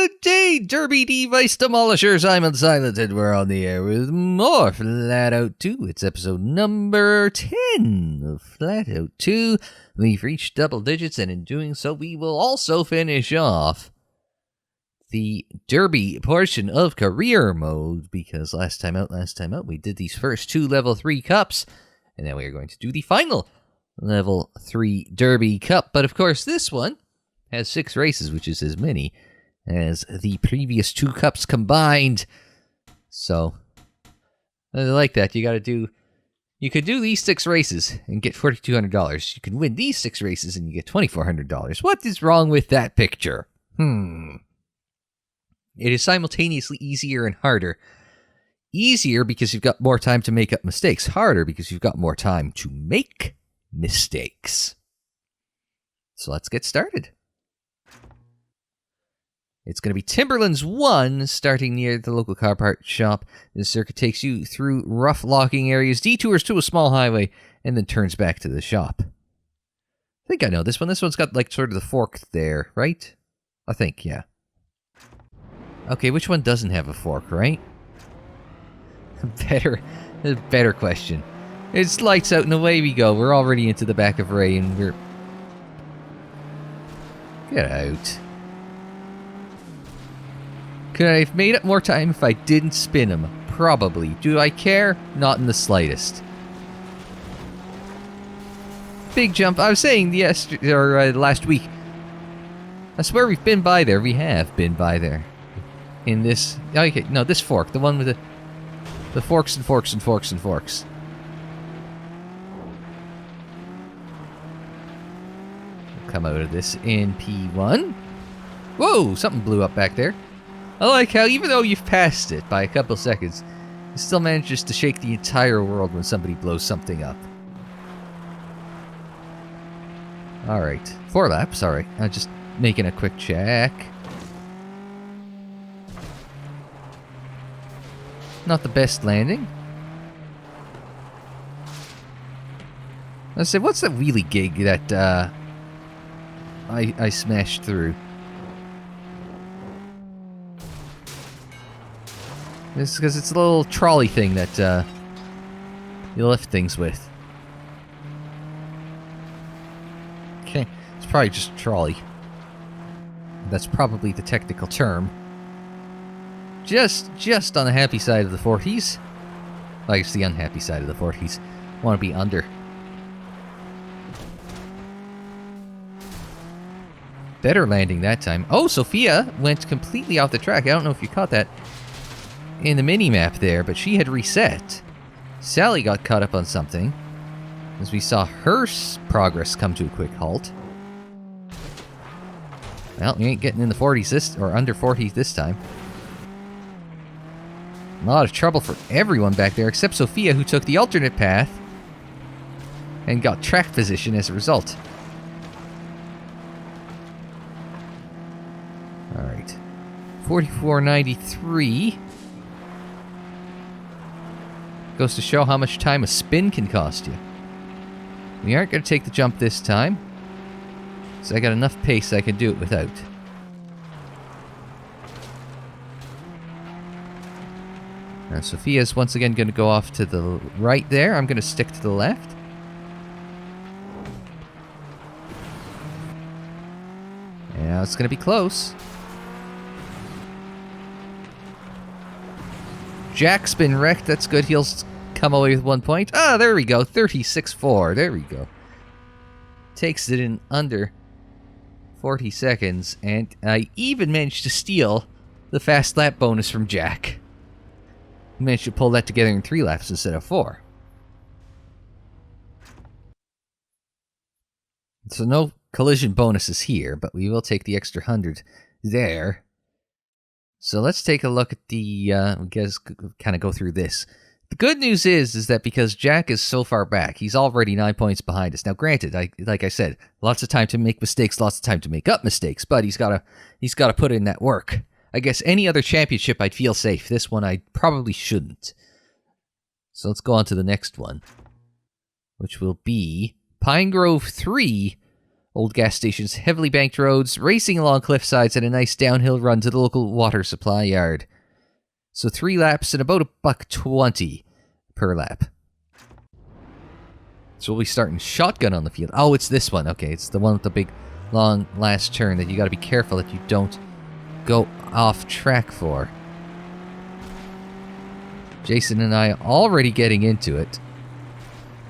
Good day, Derby Device Demolishers. I'm Unsilent, and we're on the air with more FlatOut 2. It's episode number 10 of FlatOut 2. We've reached double digits, and in doing so, we will also finish off the Derby portion of career mode, because last time out, we did these first two level 3 cups, and now we are going to do the final level 3 Derby Cup. But of course, this one has 6 races, which is as many as the previous 2 cups combined. So, I like that. You could do these 6 races and get $4,200. You can win these 6 races and you get $2,400. What is wrong with that picture? It is simultaneously easier and harder. Easier because you've got more time to make up mistakes. Harder because you've got more time to make mistakes. So let's get started. It's going to be Timberlands 1, starting near the local car part shop. This circuit takes you through rough locking areas, detours to a small highway, and then turns back to the shop. I think I know this one. This one's got, like, sort of the fork there, right? I think, yeah. Okay, which one doesn't have a fork, right? Better question. It's lights out and away we go. We're already into the back of Ray, and we're... Get out. Could I have made up more time if I didn't spin him? Probably. Do I care? Not in the slightest. Big jump. I was saying last week. I swear we've been by there. We have been by there. In this... Okay, no, this fork. The one with the forks and forks and forks and forks. We'll come out of this in P1. Whoa! Something blew up back there. I like how, even though you've passed it by a couple seconds, it still manages to shake the entire world when somebody blows something up. Alright. 4 laps, alright. I'm just making a quick check. Not the best landing. I said, what's that wheelie gig that I smashed through? It's because it's a little trolley thing that you lift things with. Okay, it's probably just a trolley. That's probably the technical term. Just on the happy side of the 40s. Like, it's the unhappy side of the 40s. Want to be under. Better landing that time. Oh, Sophia went completely off the track. I don't know if you caught that in the mini-map there, but she had reset. Sally got caught up on something as we saw her progress come to a quick halt. Well, we ain't getting in the 40s or under 40s this time. A lot of trouble for everyone back there except Sophia, who took the alternate path and got track position as a result. Alright. 44.93. Goes to show how much time a spin can cost you. We aren't going to take the jump this time, so I got enough pace I can do it without. Now Sophia's once again going to go off to the right there. I'm going to stick to the left. Now it's going to be close. Jack's been wrecked. That's good. He'll come away with 1 point. Ah, there we go. 36.4. There we go. Takes it in under 40 seconds. And I even managed to steal the fast lap bonus from Jack. I managed to pull that together in 3 laps instead of 4. So no collision bonuses here, but we will take the extra 100 there. So let's take a look at the, kind of go through this. The good news is that because Jack is so far back, he's already 9 points behind us. Now, granted, like I said, lots of time to make mistakes, lots of time to make up mistakes, but he's got to put in that work. I guess any other championship I'd feel safe. This one I probably shouldn't. So let's go on to the next one, which will be Pine Grove 3 Old gas stations, heavily banked roads, racing along cliff sides, and a nice downhill run to the local water supply yard. So 3 laps and about $1.20 per lap. So we'll be starting shotgun on the field. Oh, it's this one. Okay, it's the one with the big, long last turn that you got to be careful that you don't go off track for. Jason and I are already getting into it.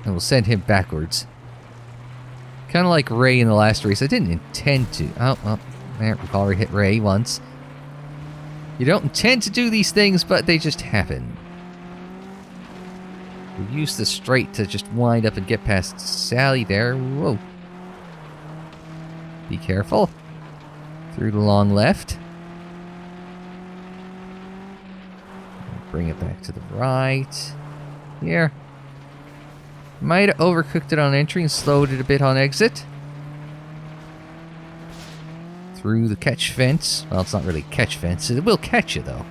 And we'll send him backwards. Kind of like Ray in the last race. I didn't intend to. Oh, well, there, we've already hit Ray once. You don't intend to do these things, but they just happen. We use the straight to just wind up and get past Sally there. Whoa. Be careful. Through the long left. Bring it back to the right. Here. Might have overcooked it on entry and slowed it a bit on exit. Through the catch fence. Well, it's not really a catch fence. It will catch you, though.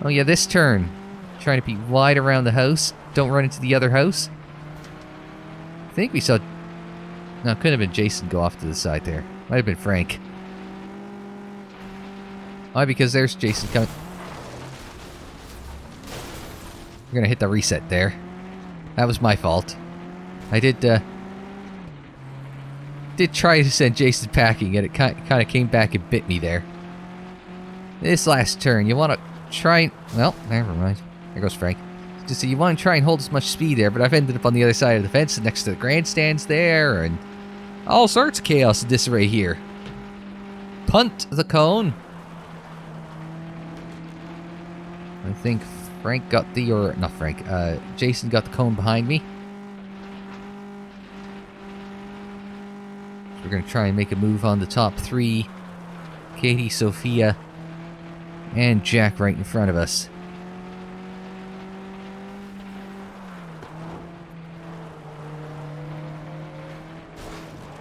Oh, yeah, this turn. Trying to be wide around the house. Don't run into the other house. I think we saw... No, it could have been Jason go off to the side there. Might have been Frank. Why? Because there's Jason coming. We're going to hit the reset there. That was my fault. I did try to send Jason packing, and it kind of came back and bit me there. This last turn, you want to try and... Well, never mind. There goes Frank. Just so you want to try and hold as much speed there, but I've ended up on the other side of the fence next to the grandstands there, and all sorts of chaos and disarray here. Punt the cone. I think Frank got the... Or, not Frank. Jason got the cone behind me. So we're going to try and make a move on the top 3. Katie, Sophia, and Jack right in front of us.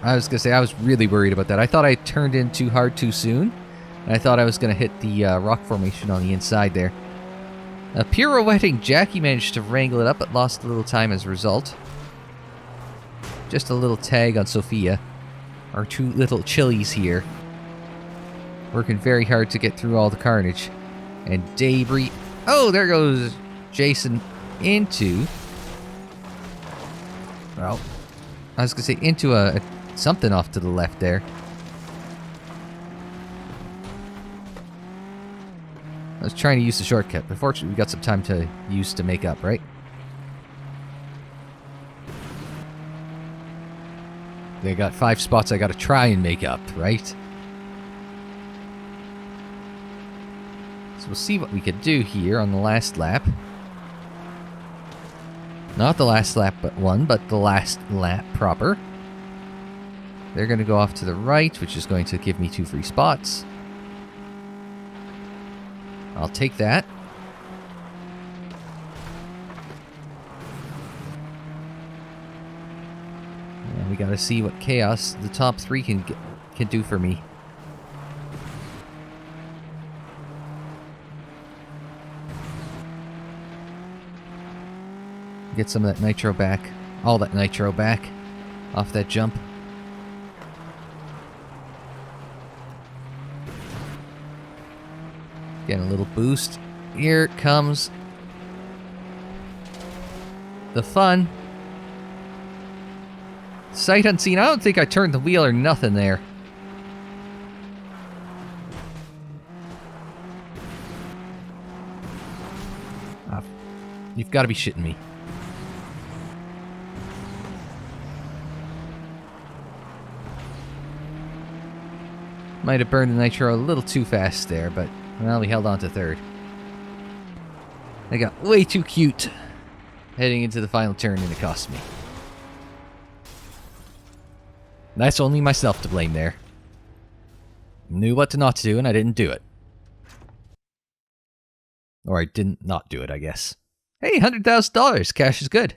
I was going to say, I was really worried about that. I thought I turned in too hard too soon. And I thought I was going to hit the rock formation on the inside there. Pirouetting, Jackie managed to wrangle it up, but lost a little time as a result. Just a little tag on Sophia. Our 2 little chilies here. Working very hard to get through all the carnage. And debris. Oh, there goes Jason into... Well, I was going to say into a something off to the left there. I was trying to use the shortcut, but fortunately we got some time to use to make up, right? I got 5 spots I gotta try and make up, right? So we'll see what we can do here on the last lap. Not the last lap but one, but the last lap proper. They're gonna go off to the right, which is going to give me 2 free spots. I'll take that. And we gotta see what chaos the top 3 can do for me. Get some of that nitro back. All that nitro back off that jump. Getting a little boost. Here comes the fun. Sight unseen. I don't think I turned the wheel or nothing there. You've got to be shitting me. Might have burned the nitro a little too fast there, but well, we held on to 3rd. I got way too cute heading into the final turn, and it cost me. That's only myself to blame there. Knew what to not to do, and I didn't do it. Or I didn't not do it, I guess. Hey, $100,000. Cash is good.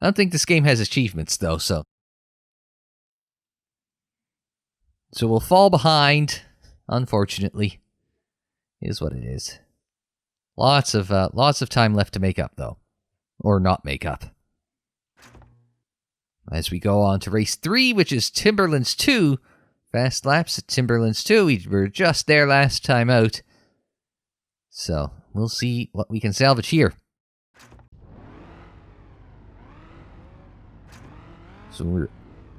I don't think this game has achievements, though, so... So we'll fall behind, unfortunately. Is what it is. Lots of time left to make up, though. Or not make up. As we go on to race 3, which is Timberlands 2. Fast laps at Timberlands 2. We were just there last time out. So, we'll see what we can salvage here. So we're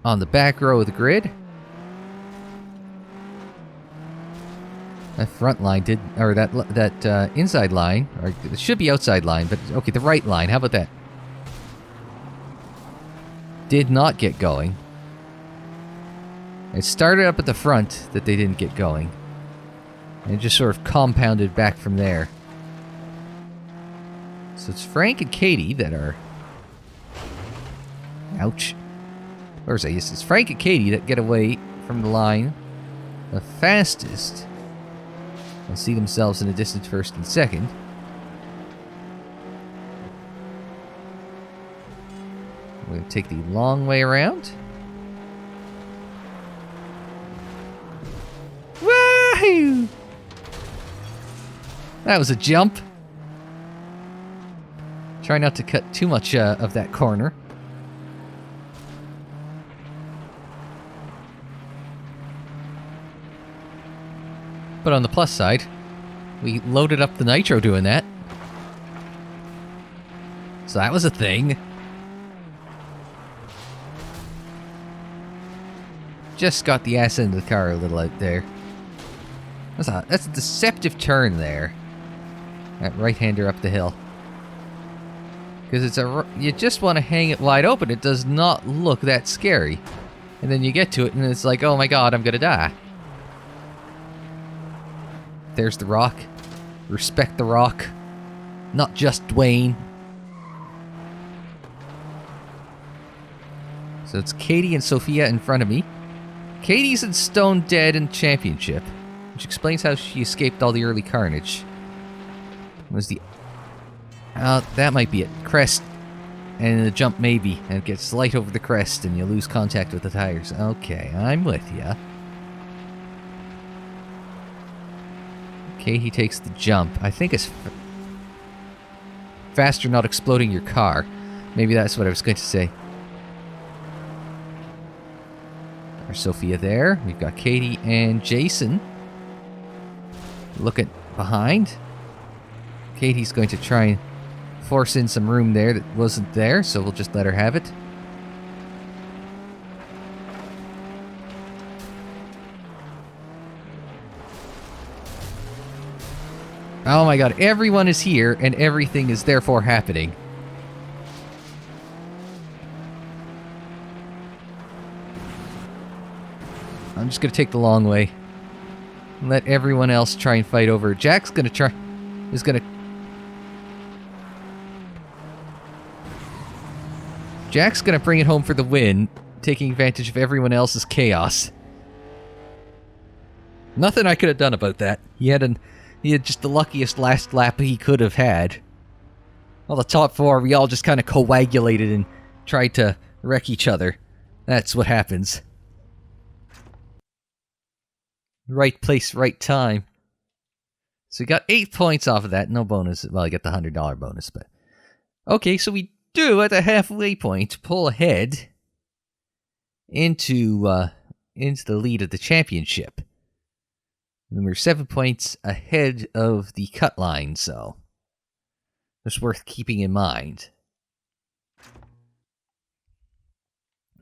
on the back row of the grid. That front line did, or that inside line, or it should be outside line, but okay, the right line, how about that? Did not get going. It started up at the front that they didn't get going. And it just sort of compounded back from there. So it's Frank and Katie that are... Ouch. Where's that? Yes, it's Frank and Katie that get away from the line the fastest. And see themselves in a distant first and second. We're going to take the long way around. Woohoo! That was a jump. Try not to cut too much of that corner. But on the plus side, we loaded up the nitro doing that. So that was a thing. Just got the ass into the car a little out there. That's a deceptive turn there. That right-hander up the hill. Because you just want to hang it wide open. It does not look that scary. And then you get to it and it's like, oh my god, I'm gonna die. There's the rock. Respect the rock. Not just Dwayne. So it's Katie and Sophia in front of me. Katie's in Stone Dead in Championship, which explains how she escaped all the early carnage. Was the... that might be it. Crest. And the jump maybe. And it gets light over the crest and you lose contact with the tires. Okay, I'm with ya. Katie takes the jump. I think it's faster not exploding your car. Maybe that's what I was going to say. There's Sophia there. We've got Katie and Jason. Looking behind. Katie's going to try and force in some room there that wasn't there, so we'll just let her have it. Oh my god, everyone is here, and everything is therefore happening. I'm just gonna take the long way. Let everyone else try and fight over. Jack's gonna try... is gonna... Jack's gonna bring it home for the win, taking advantage of everyone else's chaos. Nothing I could have done about that. He had just the luckiest last lap he could have had. Well, the top four, we all just kind of coagulated and tried to wreck each other. That's what happens. Right place, right time. So we got 8 points off of that. No bonus. Well, I get the $100 bonus, but... Okay, so we do, at the halfway point, pull ahead into the lead of the championship. And we're 7 points ahead of the cut line, so it's worth keeping in mind.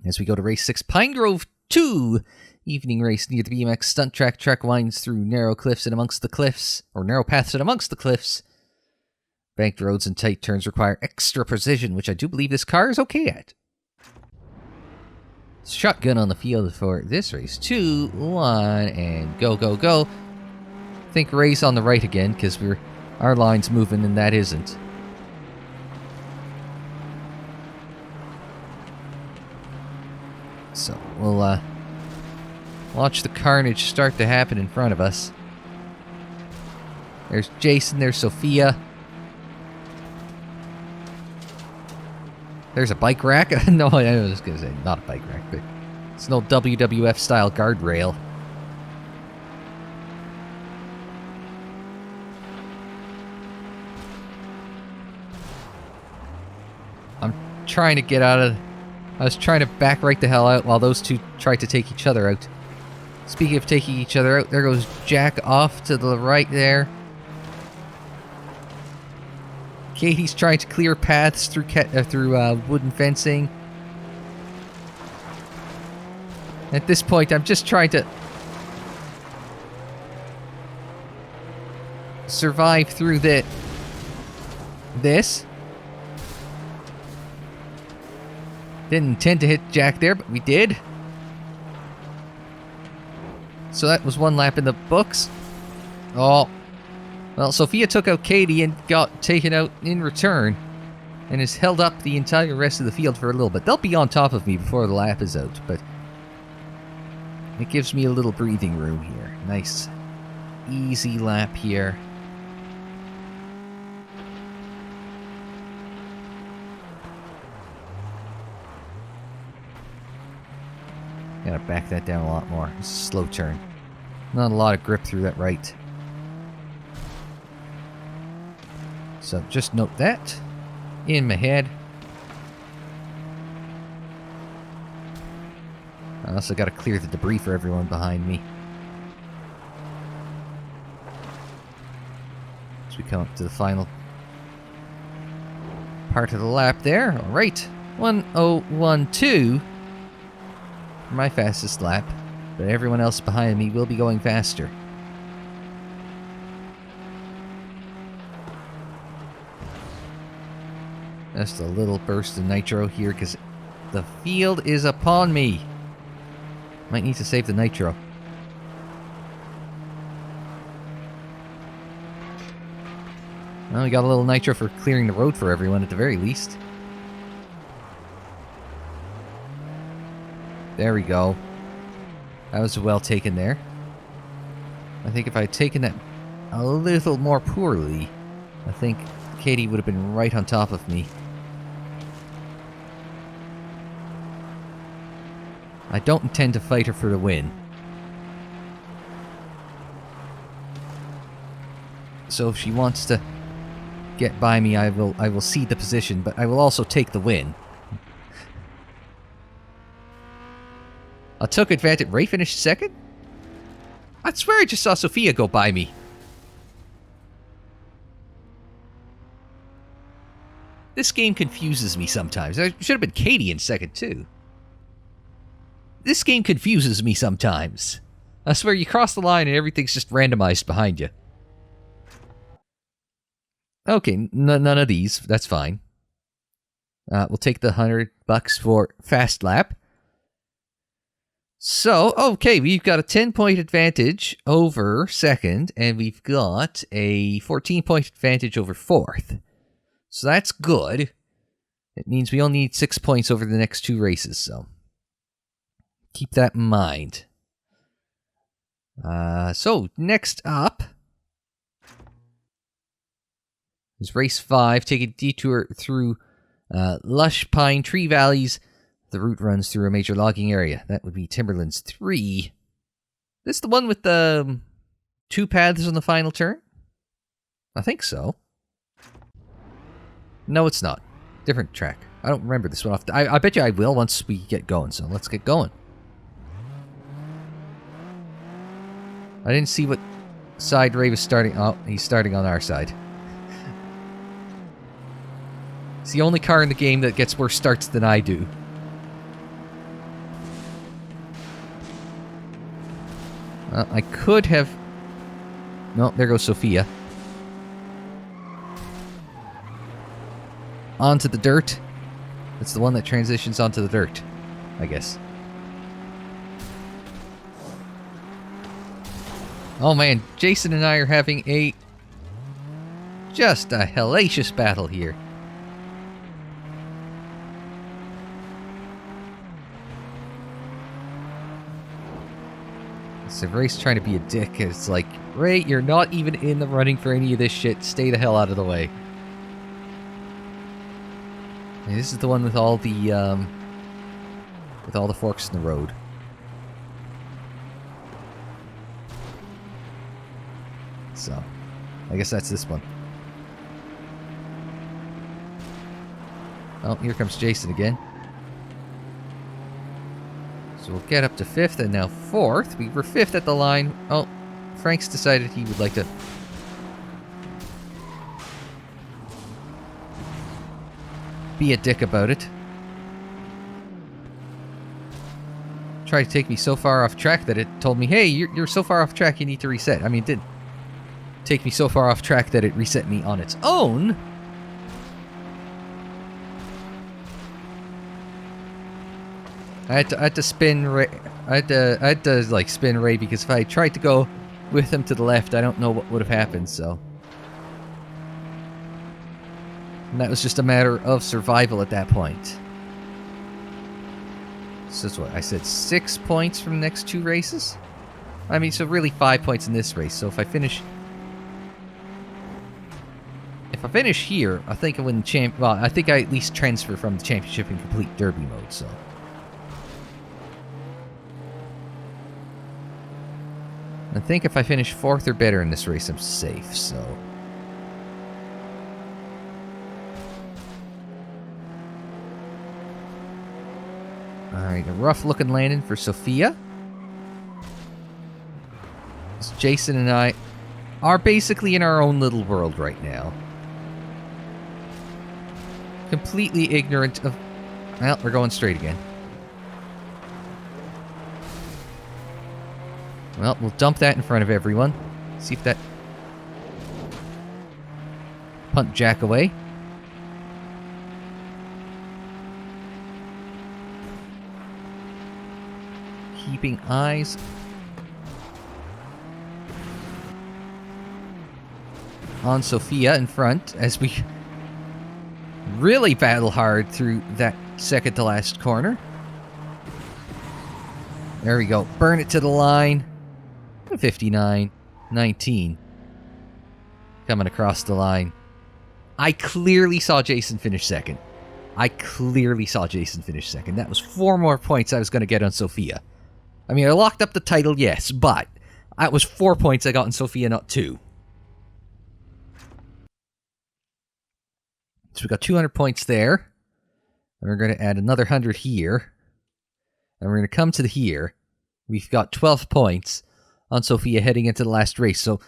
As we go to race 6, Pine Grove 2, evening race near the BMX stunt track. Track winds through narrow cliffs and amongst the cliffs, or narrow paths and amongst the cliffs. Banked roads and tight turns require extra precision, which I do believe this car is okay at. Shotgun on the field for this race. 2, 1, and go, go, go. Think race on the right again, because our line's moving and that isn't. So, we'll watch the carnage start to happen in front of us. There's Jason, there's Sophia. There's a bike rack? No, I was going to say not a bike rack, but it's no WWF style guardrail. I'm trying to get out of I was trying to back right the hell out while those two tried to take each other out. Speaking of taking each other out, there goes Jack off to the right there. Katie's trying to clear paths through wooden fencing. At this point, I'm just trying to survive through this. Didn't intend to hit Jack there, but we did. So that was one lap in the books. Oh. Well, Sophia took out Katie and got taken out in return. And has held up the entire rest of the field for a little bit. They'll be on top of me before the lap is out, but it gives me a little breathing room here. Nice, easy lap here. Gotta back that down a lot more. It's a slow turn. Not a lot of grip through that right. So just note that in my head. I also gotta clear the debris for everyone behind me. As we come up to the final part of the lap there. Alright. 1012 for my fastest lap. But everyone else behind me will be going faster. Just a little burst of nitro here because the field is upon me. Might need to save the nitro. Well, we got a little nitro for clearing the road for everyone at the very least. There we go. That was well taken there. I think if I had taken that a little more poorly, I think Katie would have been right on top of me. I don't intend to fight her for the win. So if she wants to get by me, I will cede the position, but I will also take the win. I took advantage. Ray finished second? I swear I just saw Sophia go by me. This game confuses me sometimes. There should have been Katie in second too. This game confuses me sometimes. I swear you cross the line and everything's just randomized behind you. Okay, none of these. That's fine. We'll take the $100 for fast lap. So, okay, we've got a 10-point advantage over second, and we've got a 14-point advantage over fourth. So that's good. It means we only need 6 points over the next two races, so keep that in mind. So, next up is race 5. Take a detour through lush pine tree valleys. The route runs through a major logging area. That would be Timberlands 3. This the one with the 2 paths on the final turn? I think so. No, it's not. Different track. I don't remember this one off. I bet you I will once we get going, so let's get going. I didn't see what side Ray was starting. Oh, he's starting on our side. It's the only car in the game that gets worse starts than I do. I could have... No, there goes Sophia. Onto the dirt. It's the one that transitions onto the dirt, I guess. Oh man, Jason and I are having just a hellacious battle here. So Ray's trying to be a dick. It's like, Ray, you're not even in the running for any of this shit. Stay the hell out of the way. And this is the one with all the forks in the road. So, I guess that's this one. Oh, here comes Jason again. So we'll get up to 5th and now 4th. We were 5th at the line. Oh, Frank's decided he would like to... be a dick about it. Tried to take me so far off track that it told me, hey, you're so far off track you need to reset. I mean, it did take me so far off track that it reset me on its own. I had to spin Ray. I had to like spin Ray because if I tried to go with him to the left, I don't know what would have happened. So, and that was just a matter of survival at that point. So that's what I said. 6 points from the next 2 races. I mean, so really 5 points in this race. So if I finish here, I think I win the champ. Well, I think I at least transfer from the championship in complete derby mode. So. I think if I finish 4th or better in this race, I'm safe, so... Alright, a rough-looking landing for Sophia. So Jason and I are basically in our own little world right now. Completely ignorant of... Well, we're going straight again. Well, we'll dump that in front of everyone. See if that... Punt Jack away. Keeping eyes... on Sophia in front as we really battle hard through that second to last corner. There we go. Burn it to the line. 59-19. Coming across the line. I clearly saw Jason finish second. That was 4 more points I was going to get on Sophia. I mean, I locked up the title, yes, but that was 4 points I got on Sophia, not 2. So we got 200 points there. And we're going to add another 100 here. And we're going to come to the here. We've got 12 points on Sophia heading into the last race. So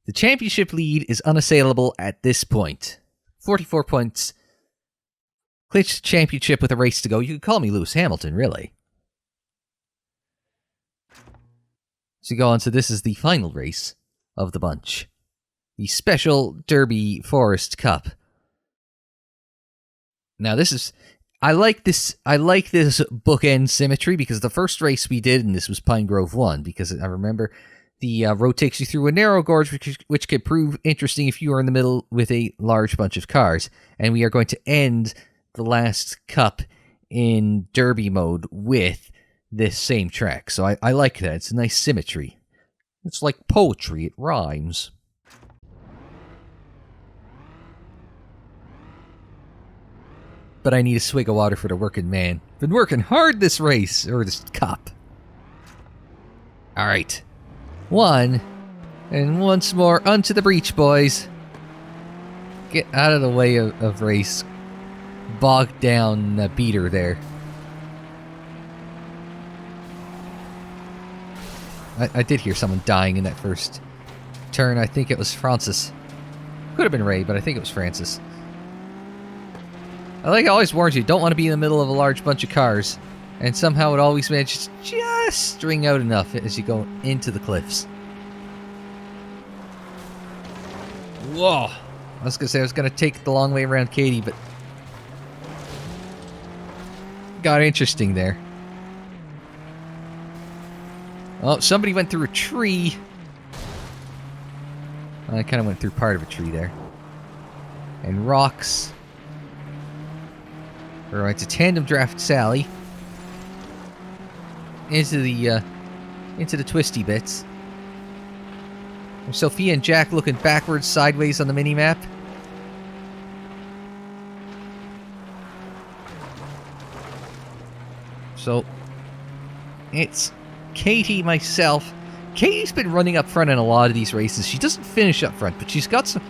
the championship lead is unassailable at this point. 44 points. Clinched the championship with a race to go. You could call me Lewis Hamilton, really. So you go on to this is the final race of the bunch. The Special Derby Forest Cup. Now this is... I like this bookend symmetry because the first race we did in this was Pine Grove 1 because I remember the road takes you through a narrow gorge which could prove interesting if you are in the middle with a large bunch of cars. And we are going to end the last cup in derby mode with this same track. So I like that. It's a nice symmetry. It's like poetry. It rhymes. But I need a swig of water for the working man. Been working hard this race, or this cup. Alright. 1. And once more, onto the breach, boys. Get out of the way of race. Bogged down beater there. I did hear someone dying in that first turn. I think it was Francis. Could have been Ray, but I think it was Francis. I always warns you, don't want to be in the middle of a large bunch of cars. And somehow it always manages to just string out enough as you go into the cliffs. Whoa! I was going to say I was going to take the long way around Katie, but... got interesting there. Oh, somebody went through a tree. I kind of went through part of a tree there. And rocks... Alright, it's a tandem draft Sally. Into the twisty bits. And Sophia and Jack looking backwards, sideways on the mini-map. So, it's Katie, myself. Katie's been running up front in a lot of these races. She doesn't finish up front, but she's got some...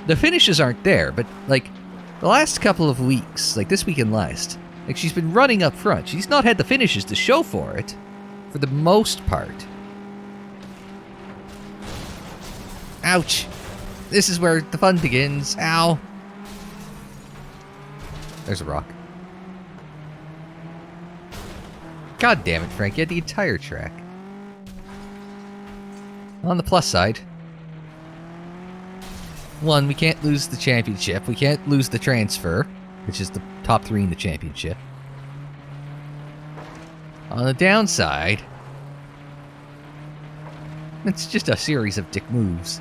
The finishes aren't there, but, like... The last couple of weeks, like this week and last, Like, she's been running up front. She's not had the finishes to show for it, for the most part. Ouch! This is where the fun begins. Ow! There's a rock. God damn it, Frank. You had the entire track. On the plus side, one, we can't lose the championship. We can't lose the transfer, which is the top 3 in the championship. On the downside, it's just a series of dick moves.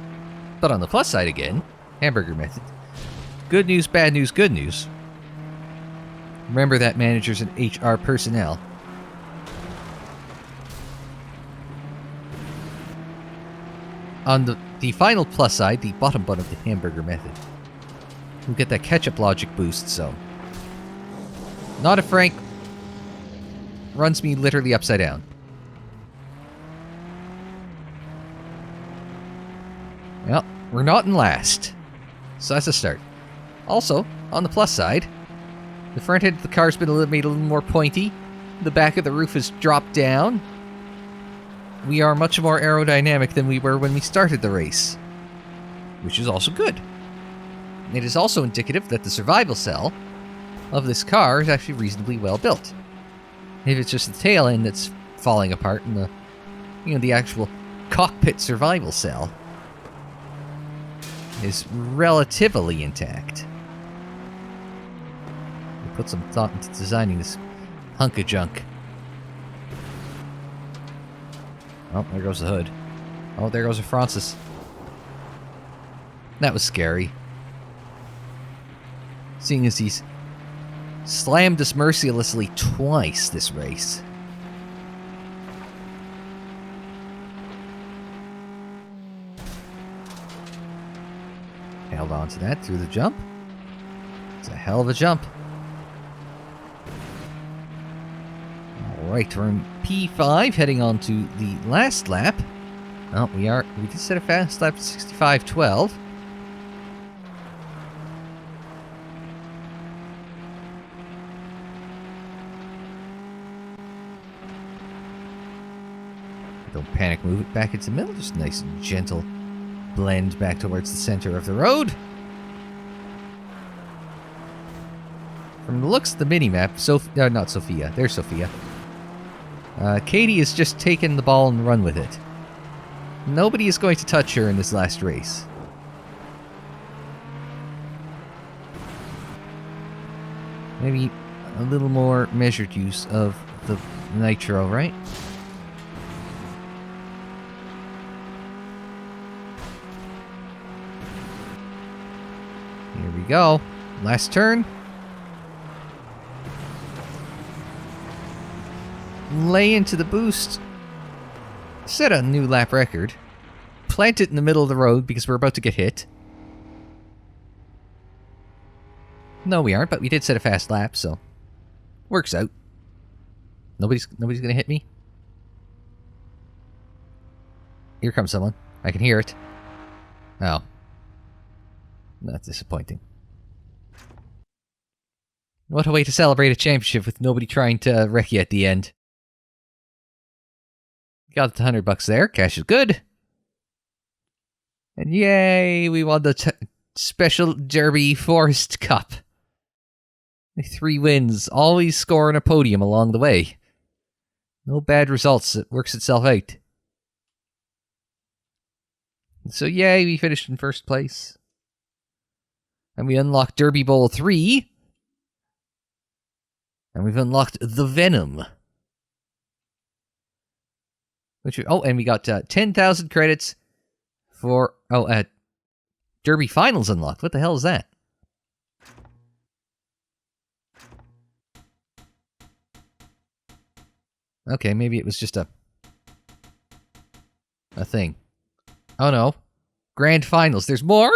But on the plus side again, hamburger method. Good news, bad news, good news. Remember that, managers and HR personnel. On the final plus side, the bottom bun of the hamburger method, we'll get that ketchup logic boost, so... Not if Frank runs me literally upside down. Well, we're not in last, so that's a start. Also, on the plus side, the front end of the car's been made a little more pointy. The back of the roof has dropped down. We are much more aerodynamic than we were when we started the race, which is also good. It is also indicative that the survival cell of this car is actually reasonably well built. If it's just the tail end that's falling apart and the actual cockpit survival cell is relatively intact. We put some thought into designing this hunk of junk. Oh, there goes the hood. Oh, there goes the Francis. That was scary. Seeing as he's slammed us mercilessly twice this race. Held on to that through the jump. It's a hell of a jump. Alright, we're in P5, heading on to the last lap. Oh, we did set a fast lap to 65.12. Don't panic, move it back into the middle. Just nice and gentle blend back towards the center of the road. From the looks of the minimap, not Sophia. There's Sophia. Katie has just taken the ball and run with it. Nobody is going to touch her in this last race. Maybe a little more measured use of the nitro, right? Here we go. Last turn. Lay into the boost. Set a new lap record. Plant it in the middle of the road because we're about to get hit. No, we aren't, but we did set a fast lap, so works out. Nobody's gonna hit me. Here comes someone. I can hear it. Oh. That's disappointing. What a way to celebrate a championship with nobody trying to wreck you at the end. Got the $100 there. Cash is good. And yay, we won the Special Derby Forest Cup. 3 wins, always scoring a podium along the way. No bad results, it works itself out. So yay, we finished in first place. And we unlocked Derby Bowl 3. And we've unlocked the Venom. And we got 10,000 credits for... Derby Finals unlocked. What the hell is that? Okay, maybe it was just a thing. Oh no. Grand Finals. There's more?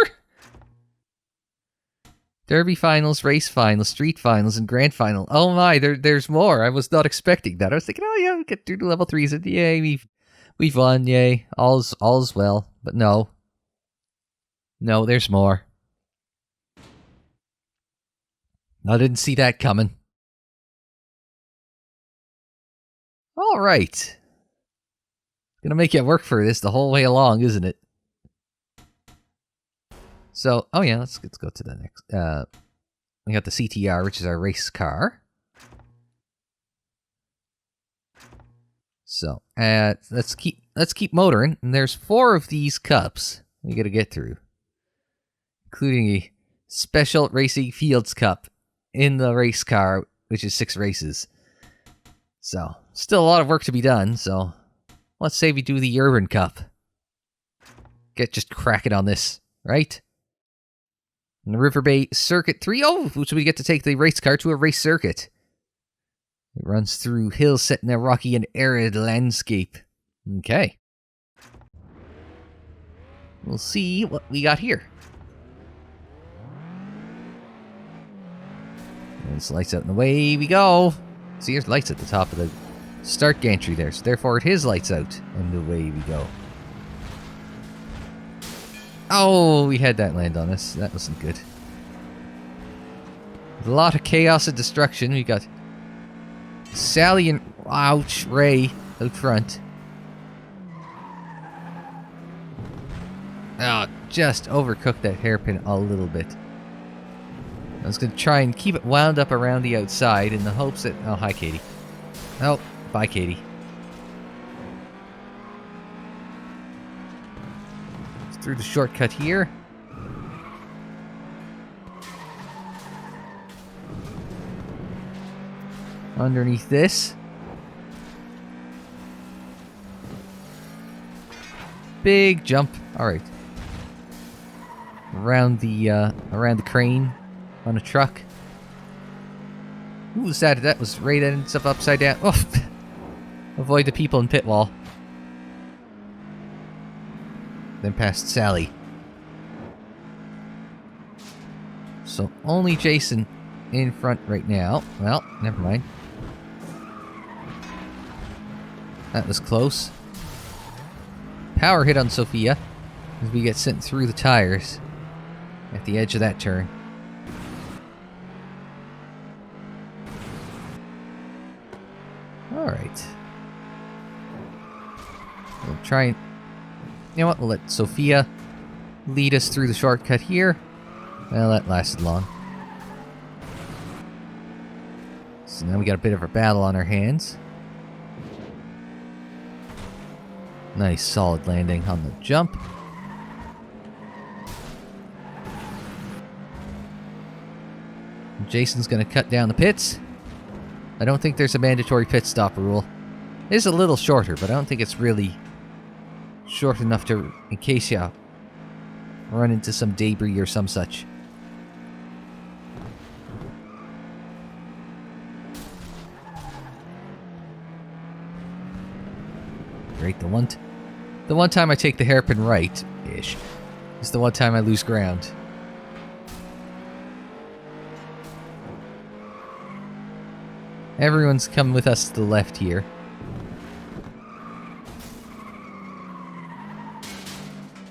Derby Finals, Race Finals, Street Finals, and Grand Final. Oh my, there's more. I was not expecting that. I was thinking, oh yeah, we get through to level 3s and yay, we've won, yay. All's well. But no. No, there's more. I didn't see that coming. Alright. Gonna make you work for this the whole way along, isn't it? So, oh yeah, let's go to the next. We got the CTR, which is our race car. So, let's keep motoring. And there's 4 of these cups we gotta get through, including a special racing fields cup in the race car, which is 6 races. So, still a lot of work to be done. So, let's say we do the Urban Cup. Get just cracking on this, right? And the Riverbait Circuit 3, which we get to take the race car to a race circuit. It runs through hills set in a rocky and arid landscape. Okay. We'll see what we got here. There's lights out and away we go. See, there's lights at the top of the start gantry there, so therefore it is lights out and away we go. Oh, we had that land on us. That wasn't good. A lot of chaos and destruction. We got Sally and, ouch, Ray out front. Oh, just overcooked that hairpin a little bit. I was going to try and keep it wound up around the outside in the hopes that... Oh, hi, Katie. Oh, bye, Katie. Through the shortcut here. Underneath this. Big jump. Alright. Around the crane on a truck. Who was that? That was right ends up upside down. Oh. Avoid the people in pit wall. Then past Sally. So only Jason in front right now. Well, never mind. That was close. Power hit on Sophia as we get sent through the tires at the edge of that turn. Alright. We'll try and... You know what, we'll let Sophia lead us through the shortcut here. Well, that lasted long. So now we got a bit of a battle on our hands. Nice solid landing on the jump. Jason's going to cut down the pits. I don't think there's a mandatory pit stop rule. It is a little shorter, but I don't think it's really short enough to, in case you run into some debris or some such. Great, the one time I take the hairpin right-ish is the one time I lose ground. Everyone's coming with us to the left here.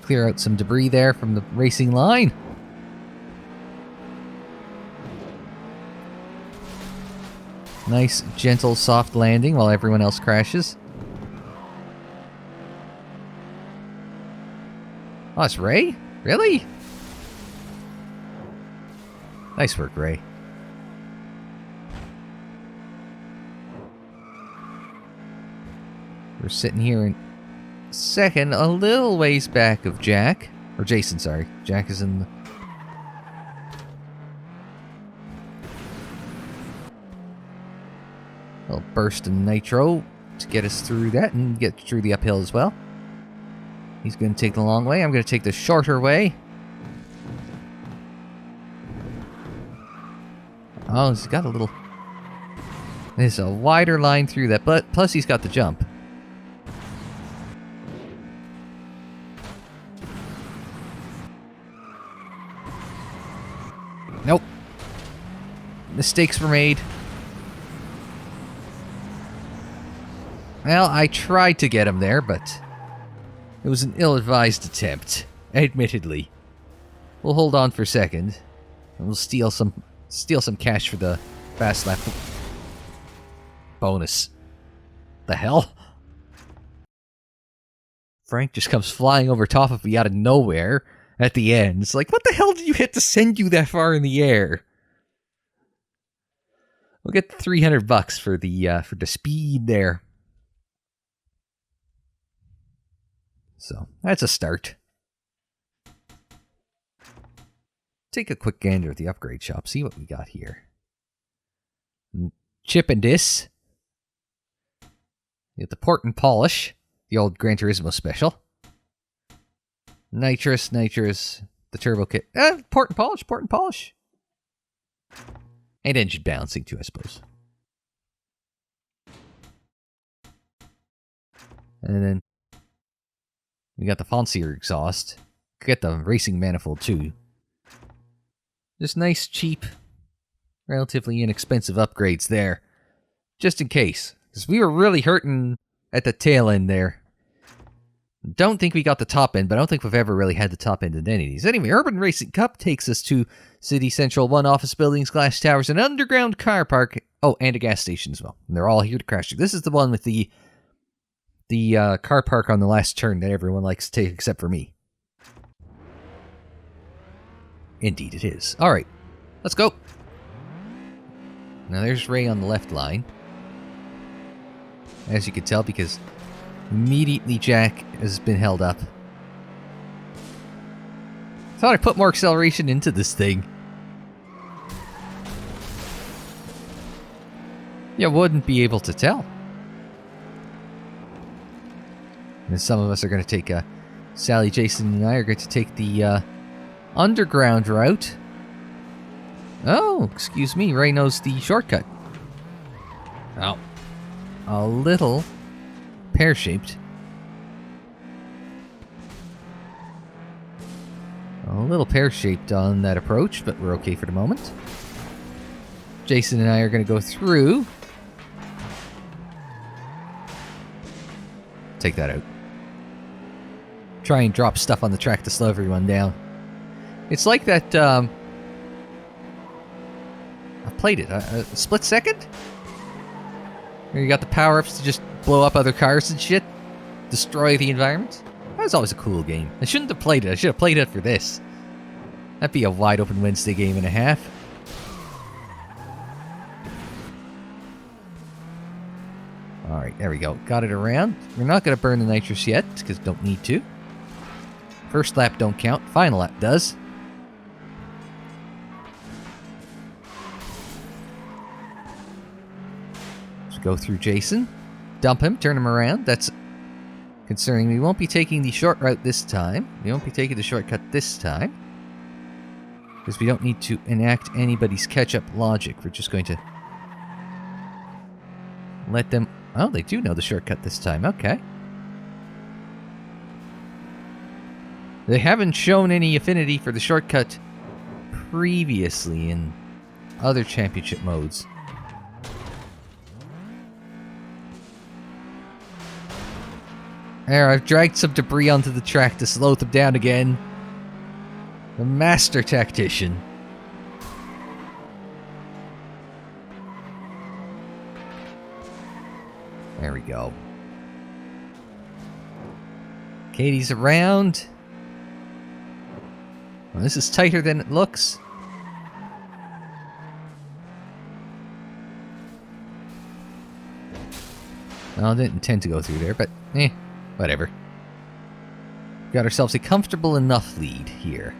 Clear out some debris there from the racing line. Nice, gentle, soft landing while everyone else crashes. Oh, it's Ray? Really? Nice work, Ray. We're sitting here in second, a little ways back of Jack. Or Jason, sorry. Jack is in the... A little burst of nitro to get us through that and get through the uphill as well. He's going to take the long way. I'm going to take the shorter way. Oh, he's got a little... There's a wider line through that, but plus he's got the jump. Nope. Mistakes were made. Well, I tried to get him there, but it was an ill-advised attempt, admittedly. We'll hold on for a second, and we'll steal some cash for the fast lap bonus. The hell? Frank just comes flying over top of me out of nowhere at the end. It's like, what the hell did you hit to send you that far in the air? We'll get $300 for the speed there. So that's a start. Take a quick gander at the upgrade shop. See what we got here. Chip and Dis. You get the Port and Polish. The old Gran Turismo special. Nitrous, the turbo kit. Port and polish. And engine balancing too, I suppose. And then we got the fancier exhaust. Get the racing manifold too. Just nice, cheap, relatively inexpensive upgrades there. Just in case. Because we were really hurting at the tail end there. Don't think we got the top end, but I don't think we've ever really had the top end in any of these. Anyway, Urban Racing Cup takes us to City Central, 1 office buildings, glass towers, an underground car park. Oh, and a gas station as well. And they're all here to crash. This is the one with the car park on the last turn that everyone likes to take except for me. Indeed it is. Alright, let's go. Now there's Ray on the left line. As you can tell, because immediately Jack has been held up. Thought I put more acceleration into this thing. You wouldn't be able to tell. And some of us are going to take Sally, Jason, and I are going to take the underground route. Oh, excuse me. Ray knows the shortcut. Oh. A little pear-shaped. A little pear-shaped on that approach, but we're okay for the moment. Jason and I are going to go through. Take that out. Try and drop stuff on the track to slow everyone down. It's like that, I've played it. A split second? Where you got the power-ups to just blow up other cars and shit. Destroy the environment. That was always a cool game. I shouldn't have played it. I should have played it for this. That'd be a wide-open Wednesday game and a half. Alright, there we go. Got it around. We're not going to burn the nitrous yet, because don't need to. First lap don't count. Final lap does. So go through Jason. Dump him, turn him around. That's concerning. We won't be taking the short route this time. We won't be taking the shortcut this time. Because we don't need to enact anybody's catch-up logic. We're just going to let them... Oh, they do know the shortcut this time. Okay. They haven't shown any affinity for the shortcut previously in other championship modes. There, I've dragged some debris onto the track to slow them down again. The master tactician. There we go. Katie's around. Well, this is tighter than it looks. Well, I didn't intend to go through there, but whatever. Got ourselves a comfortable enough lead here.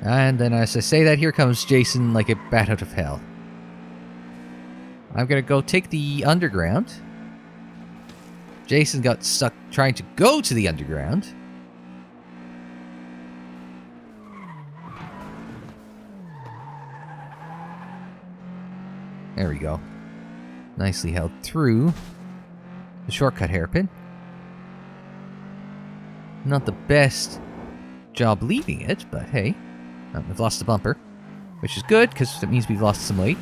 And then as I say that, here comes Jason like a bat out of hell. I'm gonna go take the underground. Jason got stuck trying to go to the underground. There we go. Nicely held through the shortcut hairpin. Not the best job leaving it, but hey. We've lost the bumper, which is good, because it means we've lost some weight.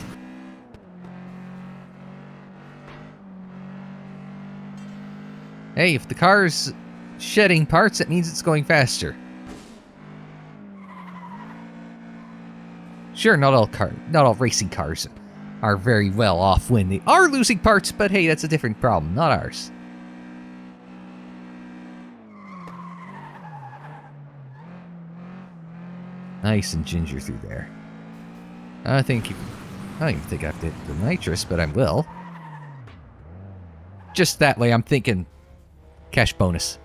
Hey, if the car's shedding parts, that means it's going faster. Sure, not all racing cars are very well off when they are losing parts, but hey, that's a different problem, not ours. Nice and ginger through there. I don't even think I have to hit the nitrous, but I will. Just that way, I'm thinking cash bonus.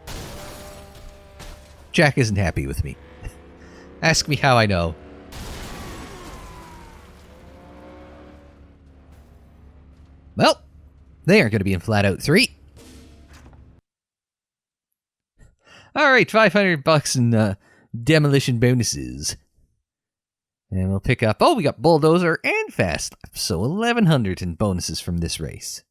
Jack isn't happy with me. Ask me how I know. Well, they aren't going to be in FlatOut 3. Alright, $500 in demolition bonuses. And we'll pick up... Oh, we got Bulldozer and Fast Lap. So 1,100 in bonuses from this race.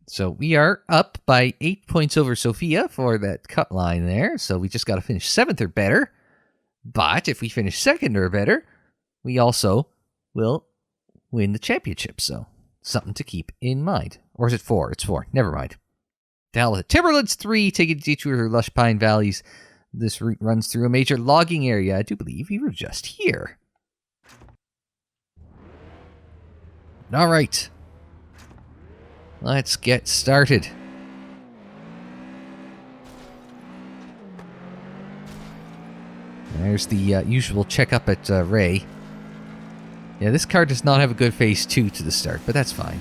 So we are up by 8 points over Sophia for that cut line there. So we just got to finish 7th or better. But if we finish 2nd or better, we also will win the championship. So something to keep in mind. Or is it 4? It's 4. Never mind. The hell with it. Timberlands 3, taking a detour through lush pine valleys. This route runs through a major logging area. I do believe we were just here. All right. Let's get started. There's the usual checkup at Ray. Yeah, this car does not have a good phase 2 to the start, but that's fine.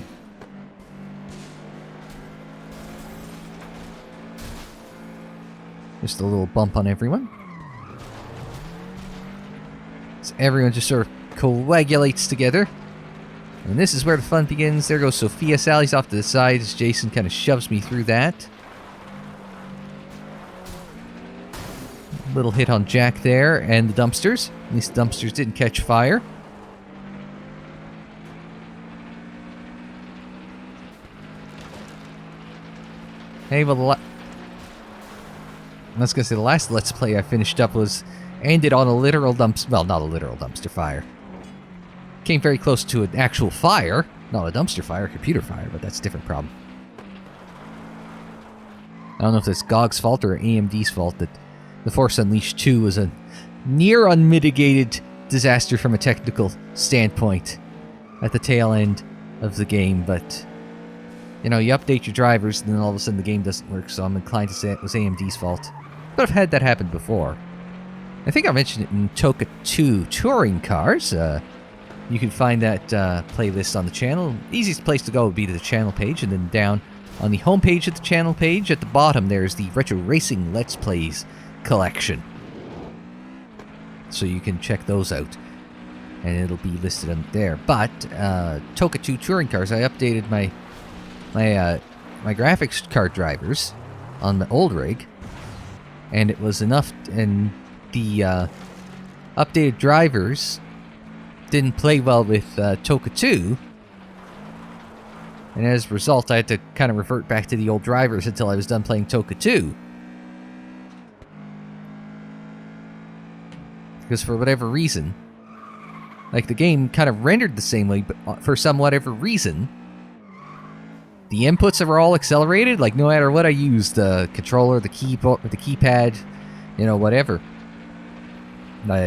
Just a little bump on everyone. So everyone just sort of coagulates together. And this is where the fun begins. There goes Sophia. Sally's off to the side as Jason kind of shoves me through that. Little hit on Jack there and the dumpsters. At least the dumpsters didn't catch fire. Hey, well, I was going to say the last Let's Play I finished up ended on a literal dumpster. Well, not a literal dumpster fire. Came very close to an actual fire. Not a dumpster fire, a computer fire, but that's a different problem. I don't know if that's GOG's fault or AMD's fault that The Force Unleashed 2 was a near unmitigated disaster from a technical standpoint at the tail end of the game, but you know, you update your drivers and then all of a sudden the game doesn't work, so I'm inclined to say it was AMD's fault. But I've had that happen before. I think I mentioned it in Toka 2 Touring Cars. You can find that playlist on the channel. Easiest place to go would be to the channel page, and then down on the homepage of the channel page, at the bottom, there's the Retro Racing Let's Plays collection. So you can check those out, and it'll be listed on there. But Toka 2 Touring Cars, I updated my graphics card drivers on the old rig, and it was enough, and the updated drivers didn't play well with Toka 2, and as a result I had to kind of revert back to the old drivers until I was done playing Toka 2. Because for whatever reason, like, the game kind of rendered the same way, but for some whatever reason, the inputs are all accelerated. Like, no matter what I use, the controller, the keyboard, the keypad, you know, whatever.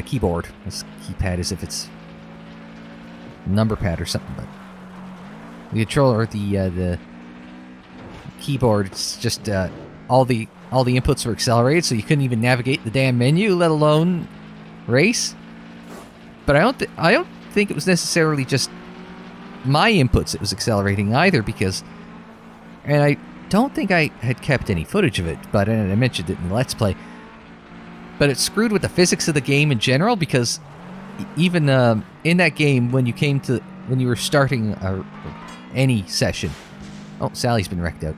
Keyboard. This keypad as if it's a number pad or something, but the controller, the keyboard, it's just all the inputs were accelerated, so you couldn't even navigate the damn menu, let alone race. But I don't think it was necessarily just my inputs that was accelerating either, because, and I don't think I had kept any footage of it, but and I mentioned it in the Let's Play, but it screwed with the physics of the game in general, because even in that game, when you were starting any session, oh, Sally's been wrecked out.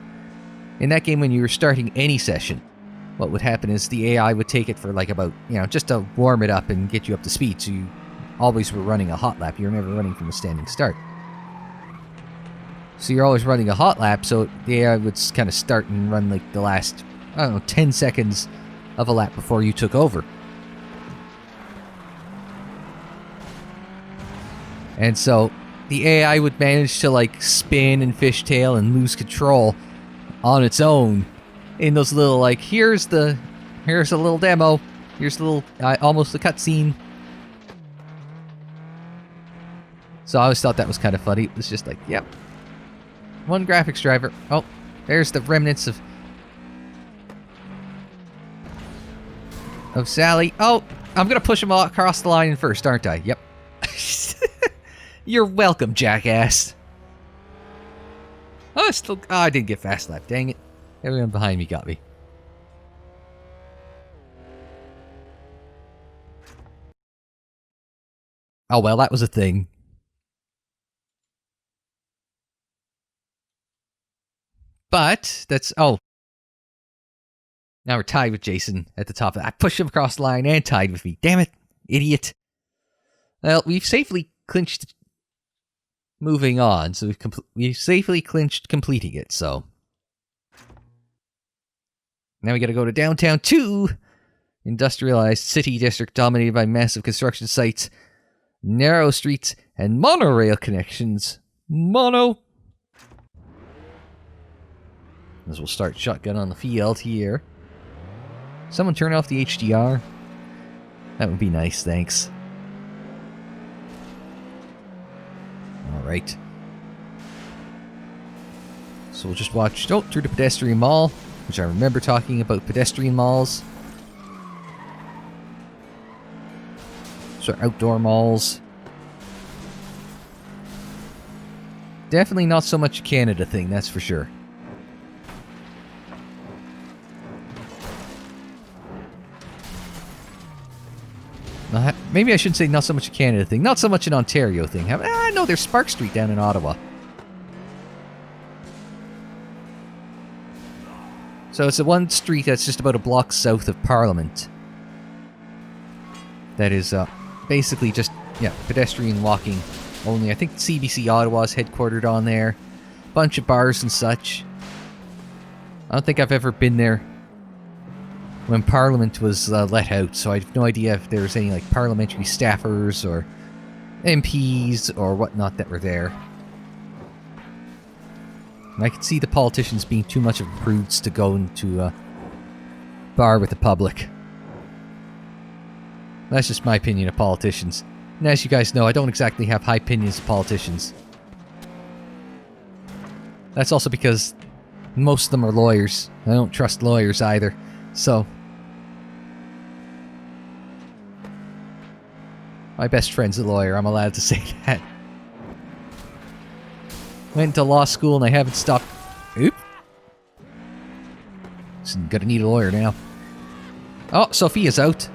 In that game, when you were starting any session, what would happen is the AI would take it for like about, you know, just to warm it up and get you up to speed, so you always were running a hot lap. You're never running from a standing start. So you're always running a hot lap, so the AI would kind of start and run like the last, I don't know, 10 seconds of a lap before you took over. And so the AI would manage to like spin and fishtail and lose control on its own in those little, like, here's a little demo, here's a little, almost a cutscene. So I always thought that was kind of funny. It was just like, yep. One graphics driver. Oh, there's the remnants of Sally. Oh, I'm going to push him all across the line first, aren't I? Yep. You're welcome, jackass. Oh, I didn't get fast lap. Dang it. Everyone behind me got me. Oh, well, that was a thing. But, that's... Oh. Now we're tied with Jason at the top. I pushed him across the line and tied with me. Damn it. Idiot. Well, we've safely clinched moving on. So we've safely clinched completing it, so... Now we gotta go to Downtown 2. Industrialized city district dominated by massive construction sites, narrow streets, and monorail connections. As we'll start shotgun on the field here. Someone turn off the HDR. That would be nice, thanks. Alright. So we'll just watch through the pedestrian mall, which I remember talking about pedestrian malls. So outdoor malls. Definitely not so much a Canada thing, that's for sure. Maybe I shouldn't say not so much a Canada thing. Not so much an Ontario thing. No, there's Spark Street down in Ottawa. So it's the one street that's just about a block south of Parliament. That is basically just, pedestrian walking only. I think CBC Ottawa is headquartered on there. Bunch of bars and such. I don't think I've ever been there when Parliament was let out, so I have no idea if there was any like parliamentary staffers or MPs or whatnot that were there. And I could see the politicians being too much of prudes to go into a bar with the public. That's just my opinion of politicians. And as you guys know, I don't exactly have high opinions of politicians. That's also because most of them are lawyers. I don't trust lawyers either. So, my best friend's a lawyer, I'm allowed to say that. Went to law school and I haven't stopped. Oop. Gonna need a lawyer now. Oh, Sophia's out.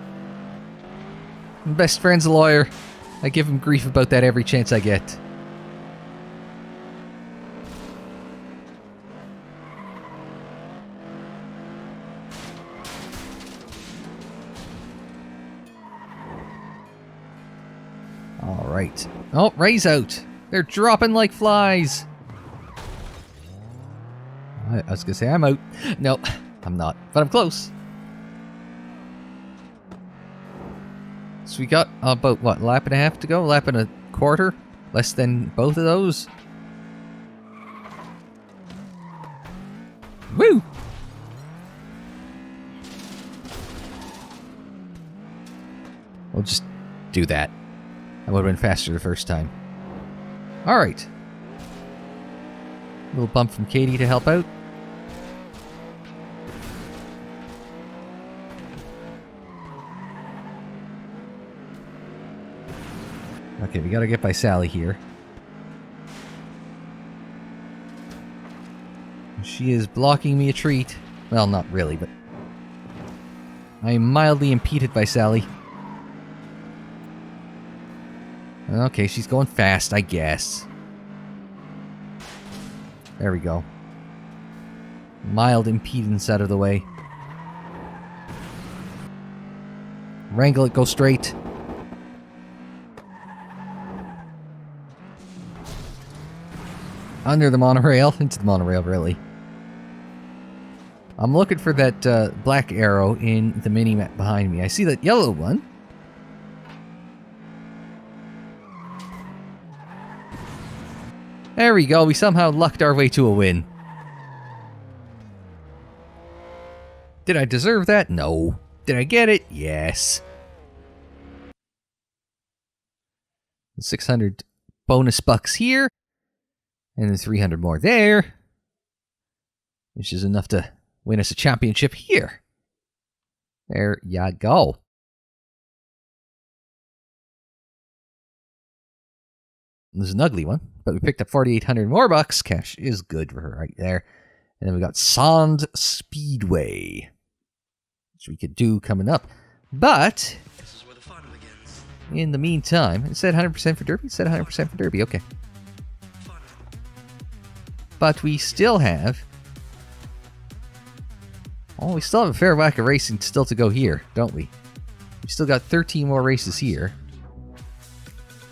My best friend's a lawyer. I give him grief about that every chance I get. Alright. Oh, Ray's out. They're dropping like flies. I was gonna say I'm out. No, I'm not. But I'm close. So we got about, what, lap and a half to go? Lap and a quarter? Less than both of those? Woo! We'll just do that. I would have been faster the first time. Alright. Little bump from Katie to help out. Okay, we gotta get by Sally here. She is blocking me a treat. Well, not really, but I am mildly impeded by Sally. Okay, she's going fast, I guess. There we go. Mild impedance out of the way. Wrangle it, go straight. Under the monorail. Into the monorail, really. I'm looking for that black arrow in the mini-map behind me. I see that yellow one. There we go. We somehow lucked our way to a win. Did I deserve that? No. Did I get it? Yes. 600 bonus bucks here. And then 300 more there. Which is enough to win us a championship here. There ya go. This is an ugly one, but we picked up 4,800 more bucks. Cash is good for her right there. And then we got Sand Speedway, which we could do coming up. But this is where the fun begins. In the meantime, it said 100% for Derby. It said 100% for Derby. Okay. But we still have... Oh, we still have a fair whack of racing still to go here, don't we? We still got 13 more races here.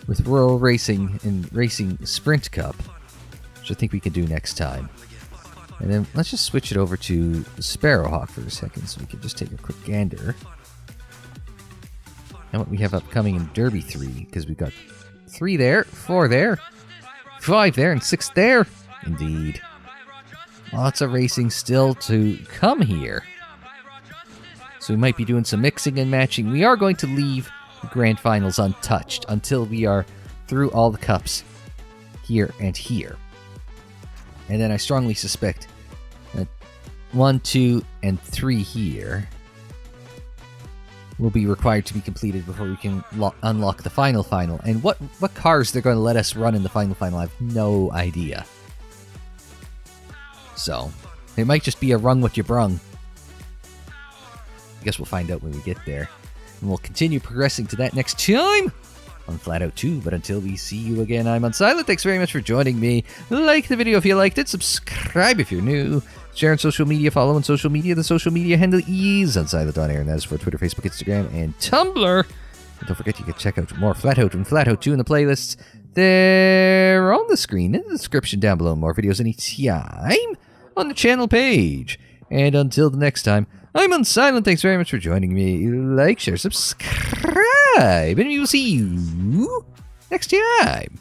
With Royal Racing and Racing Sprint Cup, which I think we can do next time. And then let's just switch it over to Sparrowhawk for a second so we can just take a quick gander. And what we have upcoming in Derby 3, because we've got 3 there, 4 there, 5 there, and 6 there. Indeed. Lots of racing still to come here. So we might be doing some mixing and matching. We are going to leave the grand finals untouched until we are through all the cups here and here. And then I strongly suspect that 1, 2, and 3 here will be required to be completed before we can unlock the final. And what cars they're going to let us run in the final, I have no idea. So, it might just be a rung what you brung. I guess we'll find out when we get there. And we'll continue progressing to that next time on FlatOut 2. But until we see you again, I'm Unsilent. Thanks very much for joining me. Like the video if you liked it. Subscribe if you're new. Share on social media. Follow on social media. The social media handle is Unsilent on air. And that is for Twitter, Facebook, Instagram, and Tumblr. And don't forget you can check out more FlatOut and FlatOut 2 in the playlists. They're on the screen in the description down below. More videos anytime on the channel page. And until the next time, I'm Unsilent. Thanks very much for joining me. Like, share, subscribe, and we will see you next time.